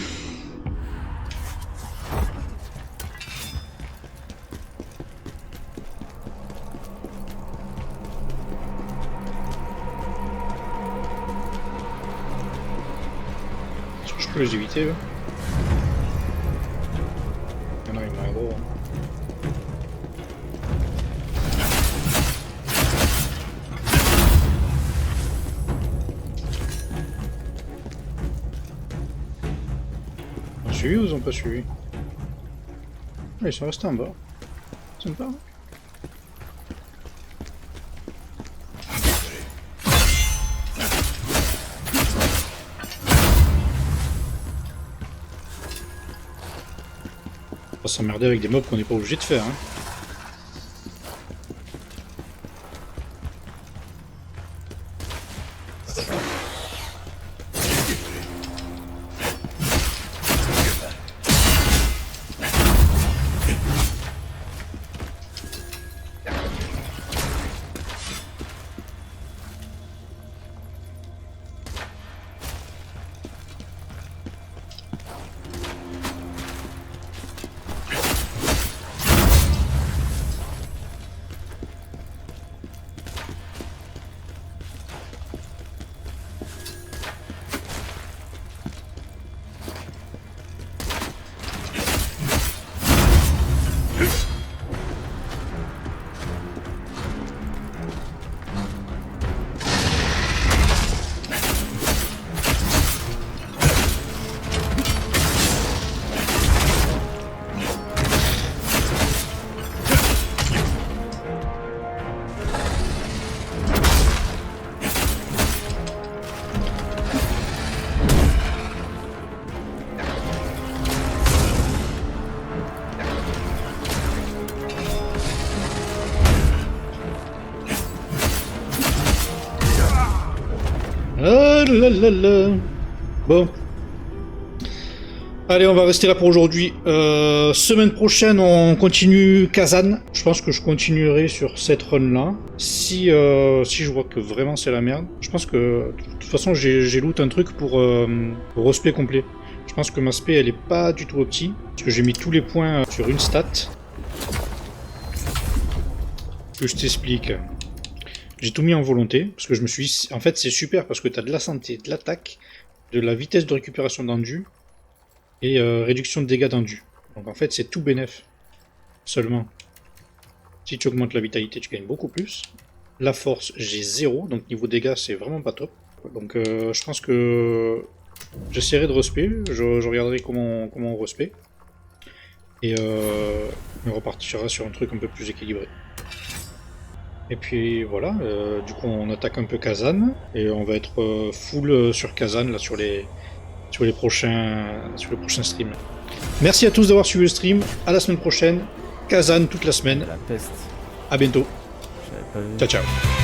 Est-ce que je peux les éviter, eux? Il y en a, il m'a gros. Ils ont suivi ou ils ont pas suivi? Ah, ils sont restés en bas. Sympa. On va s'emmerder avec des mobs qu'on n'est pas obligé de faire. Hein. Ah là là là. Bon. Allez, on va rester là pour aujourd'hui. Semaine prochaine, on continue Kazan. Je pense que je continuerai sur cette run-là. Si je vois que vraiment c'est la merde, je pense que... De toute façon, j'ai loot un truc pour respect complet. Je pense que ma spé, elle est pas du tout opti. Parce que j'ai mis tous les points sur une stat. Que je t'explique. J'ai tout mis en volonté, parce que je me suis dit, en fait c'est super parce que tu as de la santé, de l'attaque, de la vitesse de récupération d'endu, et réduction de dégâts d'endu. Donc en fait c'est tout bénef. Seulement, si tu augmentes la vitalité, tu gagnes beaucoup plus. La force, j'ai 0, donc niveau dégâts c'est vraiment pas top. Donc je pense que j'essaierai de respect, je regarderai comment on respect. Et on repartira sur un truc un peu plus équilibré. Et puis voilà, du coup on attaque un peu Kazan, et on va être full sur Kazan là sur les prochains streams. Merci à tous d'avoir suivi le stream, à la semaine prochaine, Kazan toute la semaine. La peste. À bientôt. J'avais pas vu. Ciao ciao.